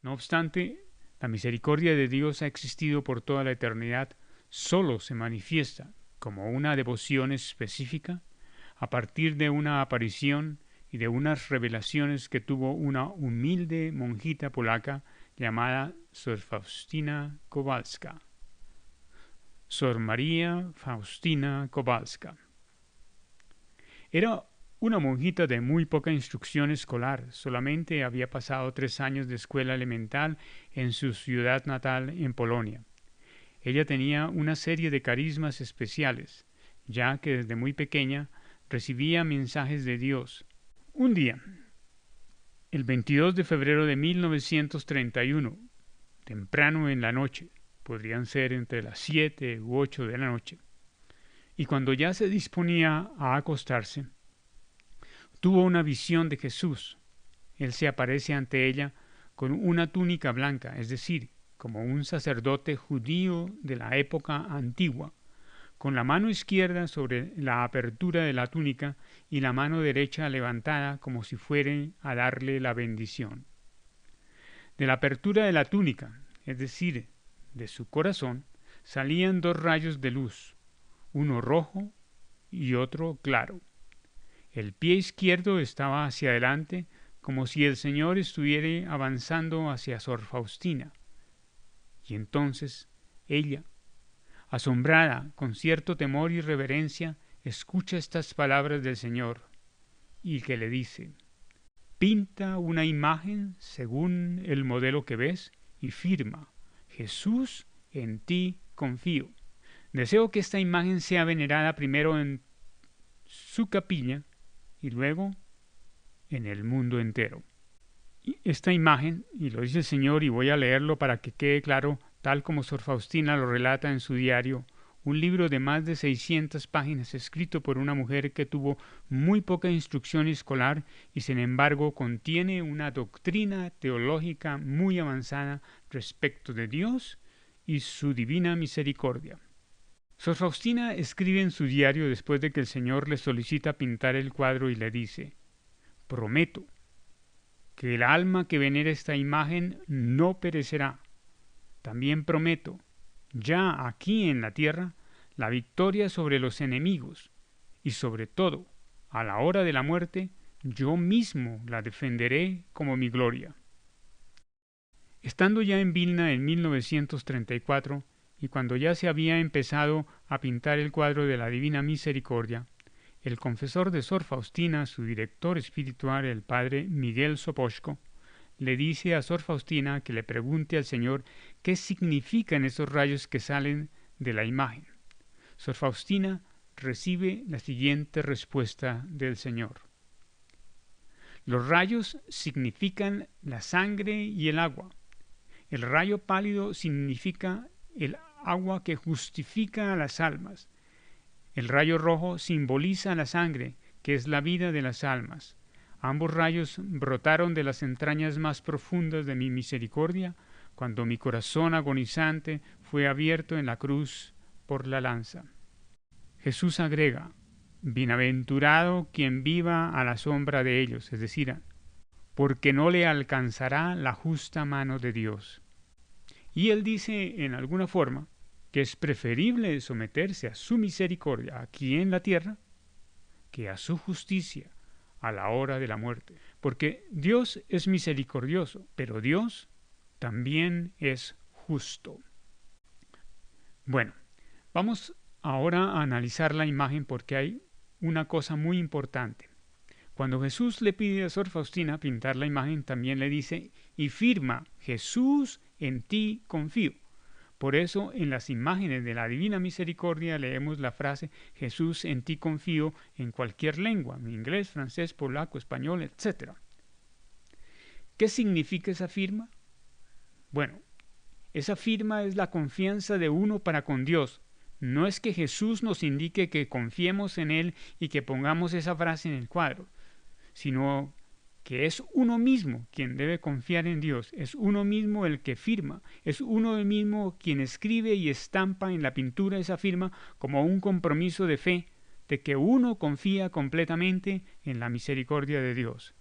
No obstante, la misericordia de Dios ha existido por toda la eternidad, solo se manifiesta como una devoción específica a partir de una aparición y de unas revelaciones que tuvo una humilde monjita polaca llamada Sor Faustina Kowalska. Sor María Faustina Kowalska. Era una monjita de muy poca instrucción escolar, solamente había pasado 3 años de escuela elemental en su ciudad natal en Polonia. Ella tenía una serie de carismas especiales, ya que desde muy pequeña recibía mensajes de Dios. Un día, el 22 de febrero de 1931, temprano en la noche, podrían ser entre las 7 u 8 de la noche, y cuando ya se disponía a acostarse, tuvo una visión de Jesús. Él se aparece ante ella con una túnica blanca, es decir, como un sacerdote judío de la época antigua, con la mano izquierda sobre la apertura de la túnica y la mano derecha levantada como si fuera a darle la bendición. De la apertura de la túnica, es decir, de su corazón, salían 2 rayos de luz, uno rojo y otro claro. El pie izquierdo estaba hacia adelante, como si el Señor estuviera avanzando hacia Sor Faustina. Y entonces ella, asombrada, con cierto temor y reverencia, escucha estas palabras del Señor, y que le dice: pinta una imagen según el modelo que ves y firma: Jesús, en ti confío. Deseo que esta imagen sea venerada primero en su capilla y luego en el mundo entero. Y esta imagen, y lo dice el Señor, y voy a leerlo para que quede claro, tal como Sor Faustina lo relata en su diario, un libro de más de 600 páginas escrito por una mujer que tuvo muy poca instrucción escolar y sin embargo contiene una doctrina teológica muy avanzada respecto de Dios y su divina misericordia. Sor Faustina escribe en su diario después de que el Señor le solicita pintar el cuadro y le dice: prometo que el alma que venera esta imagen no perecerá. También prometo, ya aquí en la tierra, la victoria sobre los enemigos, y sobre todo, a la hora de la muerte, yo mismo la defenderé como mi gloria. Estando ya en Vilna en 1934, y cuando ya se había empezado a pintar el cuadro de la Divina Misericordia, el confesor de Sor Faustina, su director espiritual, el padre Miguel Soposhko, le dice a Sor Faustina que le pregunte al Señor qué significan esos rayos que salen de la imagen. Sor Faustina recibe la siguiente respuesta del Señor: los rayos significan la sangre y el agua. El rayo pálido significa el agua que justifica a las almas. El rayo rojo simboliza la sangre, que es la vida de las almas. Ambos rayos brotaron de las entrañas más profundas de mi misericordia, cuando mi corazón agonizante fue abierto en la cruz por la lanza. Jesús agrega: bienaventurado quien viva a la sombra de ellos, es decir, porque no le alcanzará la justa mano de Dios. Y él dice en alguna forma que es preferible someterse a su misericordia aquí en la tierra que a su justicia a la hora de la muerte. Porque Dios es misericordioso, pero Dios también es justo. Bueno, vamos ahora a analizar la imagen porque hay una cosa muy importante. Cuando Jesús le pide a Sor Faustina pintar la imagen, también le dice: y firma: Jesús, en ti confío. Por eso en las imágenes de la Divina Misericordia leemos la frase Jesús, en ti confío, en cualquier lengua, inglés, francés, polaco, español, etc. ¿Qué significa esa firma? Bueno, esa firma es la confianza de uno para con Dios. No es que Jesús nos indique que confiemos en Él y que pongamos esa frase en el cuadro, sino que es uno mismo quien debe confiar en Dios, es uno mismo el que firma, es uno mismo quien escribe y estampa en la pintura esa firma como un compromiso de fe, de que uno confía completamente en la misericordia de Dios.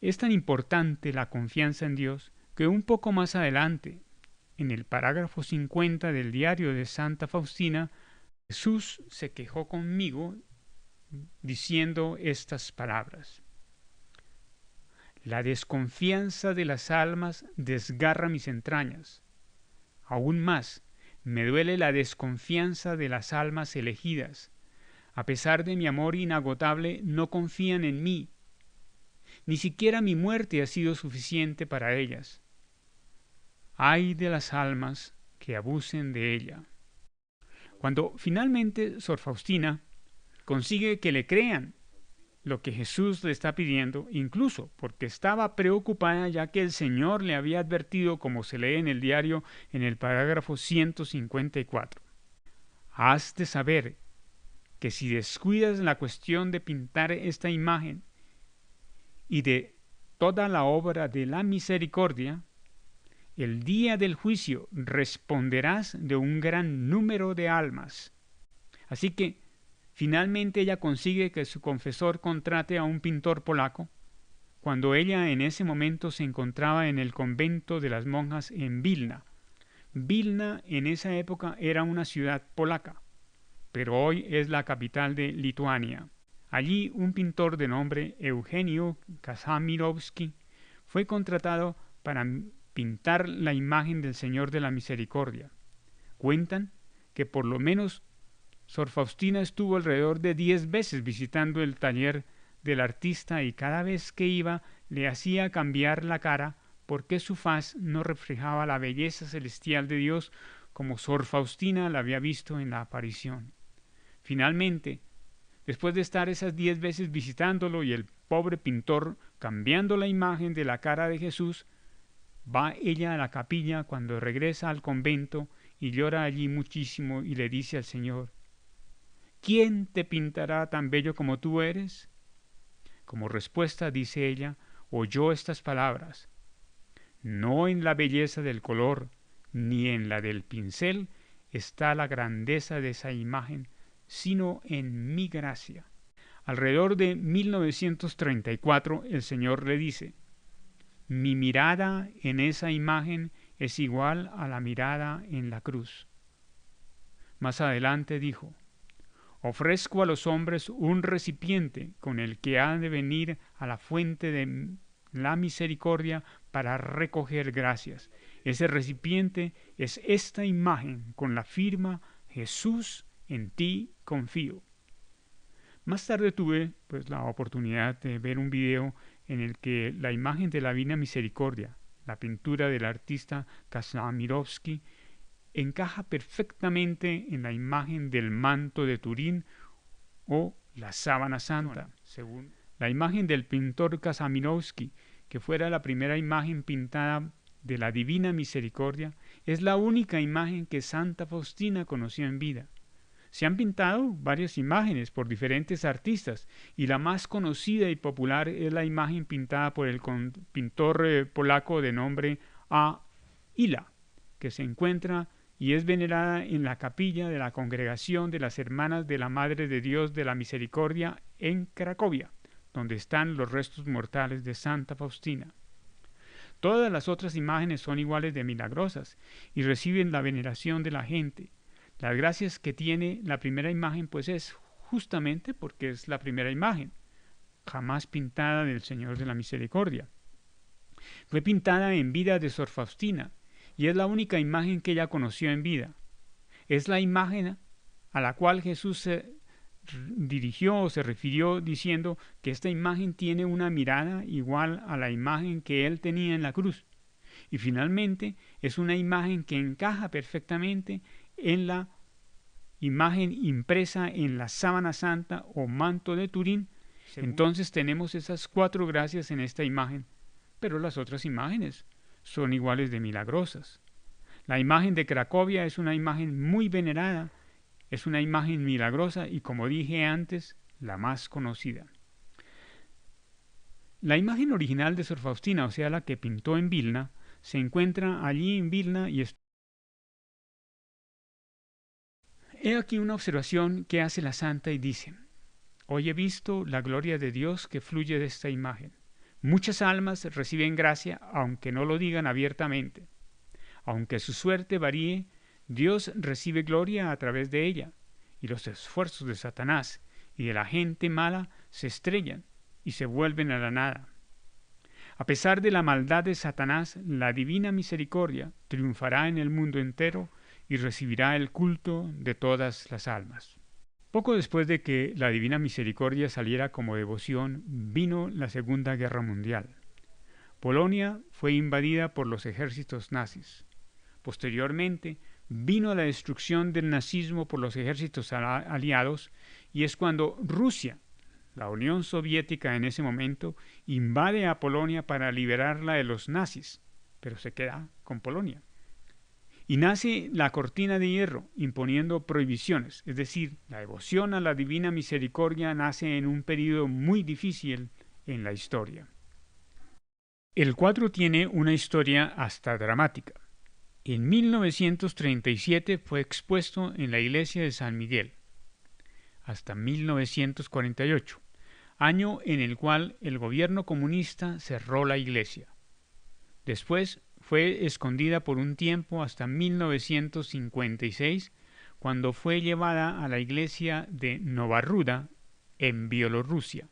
Es tan importante la confianza en Dios que un poco más adelante, en el parágrafo 50 del diario de Santa Faustina, Jesús se quejó conmigo diciendo estas palabras: la desconfianza de las almas desgarra mis entrañas. Aún más, me duele la desconfianza de las almas elegidas. A pesar de mi amor inagotable, no confían en mí. Ni siquiera mi muerte ha sido suficiente para ellas. Ay de las almas que abusen de ella. Cuando finalmente Sor Faustina consigue que le crean lo que Jesús le está pidiendo, incluso porque estaba preocupada ya que el Señor le había advertido, como se lee en el diario en el parágrafo 154. Has de saber que si descuidas la cuestión de pintar esta imagen y de toda la obra de la misericordia, el día del juicio responderás de un gran número de almas. Así que finalmente ella consigue que su confesor contrate a un pintor polaco, cuando ella en ese momento se encontraba en el convento de las monjas en Vilna. Vilna en esa época era una ciudad polaca, pero hoy es la capital de Lituania. Allí un pintor de nombre Eugenio Kazimierowski fue contratado para pintar la imagen del Señor de la Misericordia. Cuentan que por lo menos Sor Faustina estuvo alrededor de 10 veces visitando el taller del artista y cada vez que iba le hacía cambiar la cara porque su faz no reflejaba la belleza celestial de Dios como Sor Faustina la había visto en la aparición. Finalmente, después de estar esas 10 veces visitándolo y el pobre pintor cambiando la imagen de la cara de Jesús, va ella a la capilla cuando regresa al convento y llora allí muchísimo y le dice al Señor: ¿quién te pintará tan bello como tú eres? Como respuesta, dice ella, oyó estas palabras: no en la belleza del color, ni en la del pincel está la grandeza de esa imagen, sino en mi gracia. Alrededor de 1934 el Señor le dice: mi mirada en esa imagen es igual a la mirada en la cruz. Más adelante dijo: ofrezco a los hombres un recipiente con el que han de venir a la fuente de la misericordia para recoger gracias. Ese recipiente es esta imagen con la firma: Jesús, en ti confío. Más tarde tuve la oportunidad de ver un video en el que la imagen de la Divina Misericordia, la pintura del artista Kazimierowski, encaja perfectamente en la imagen del manto de Turín o la sábana santa. Según la imagen del pintor Kazimierowski, que fuera la primera imagen pintada de la Divina Misericordia, es la única imagen que Santa Faustina conoció en vida. Se han pintado varias imágenes por diferentes artistas y la más conocida y popular es la imagen pintada por el pintor polaco de nombre A. Ila, que se encuentra y es venerada en la capilla de la Congregación de las Hermanas de la Madre de Dios de la Misericordia en Cracovia, donde están los restos mortales de Santa Faustina. Todas las otras imágenes son iguales de milagrosas y reciben la veneración de la gente. Las gracias que tiene la primera imagen pues es justamente porque es la primera imagen, jamás pintada del Señor de la Misericordia. Fue pintada en vida de Sor Faustina y es la única imagen que ella conoció en vida. Es la imagen a la cual Jesús se dirigió o se refirió diciendo que esta imagen tiene una mirada igual a la imagen que él tenía en la cruz. Y finalmente es una imagen que encaja perfectamente en la imagen impresa en la sábana santa o manto de Turín. Entonces tenemos esas 4 gracias en esta imagen, pero las otras imágenes son iguales de milagrosas. La imagen de Cracovia es una imagen muy venerada, es una imagen milagrosa y, como dije antes, la más conocida. La imagen original de Sor Faustina, o sea, la que pintó en Vilna, se encuentra allí en Vilna y he aquí una observación que hace la santa y dice: hoy he visto la gloria de Dios que fluye de esta imagen. Muchas almas reciben gracia aunque no lo digan abiertamente. Aunque su suerte varíe, Dios recibe gloria a través de ella, y los esfuerzos de Satanás y de la gente mala se estrellan y se vuelven a la nada. A pesar de la maldad de Satanás, la divina misericordia triunfará en el mundo entero y recibirá el culto de todas las almas. Poco después de que la divina misericordia saliera como devoción, vino la Segunda Guerra Mundial. Polonia fue invadida por los ejércitos nazis. Posteriormente, vino la destrucción del nazismo por los ejércitos aliados, y es cuando Rusia, la Unión Soviética en ese momento, invade a Polonia para liberarla de los nazis, pero se queda con Polonia. Y nace la cortina de hierro, imponiendo prohibiciones, es decir, la devoción a la divina misericordia nace en un período muy difícil en la historia. El cuadro tiene una historia hasta dramática. En 1937 fue expuesto en la iglesia de San Miguel, hasta 1948, año en el cual el gobierno comunista cerró la iglesia. Después fue escondida por un tiempo hasta 1956, cuando fue llevada a la iglesia de Nova Ruda, en Bielorrusia.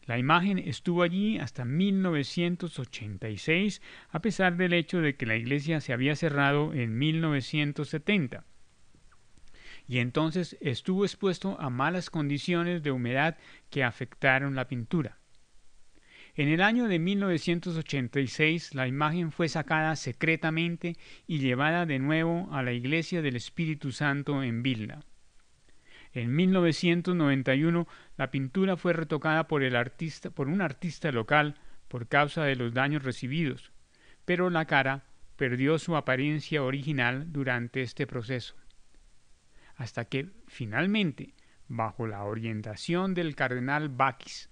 La imagen estuvo allí hasta 1986, a pesar del hecho de que la iglesia se había cerrado en 1970. Y entonces estuvo expuesto a malas condiciones de humedad que afectaron la pintura. En el año de 1986 la imagen fue sacada secretamente y llevada de nuevo a la Iglesia del Espíritu Santo en Vilna. En 1991 la pintura fue retocada por un artista local por causa de los daños recibidos, pero la cara perdió su apariencia original durante este proceso. Hasta que finalmente, bajo la orientación del cardenal Backis,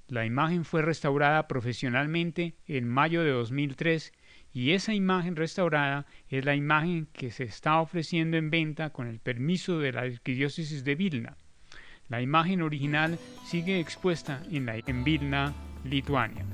la imagen fue restaurada profesionalmente en mayo de 2003, y esa imagen restaurada es la imagen que se está ofreciendo en venta con el permiso de la Arquidiócesis de Vilna. La imagen original sigue expuesta en Vilna, Lituania.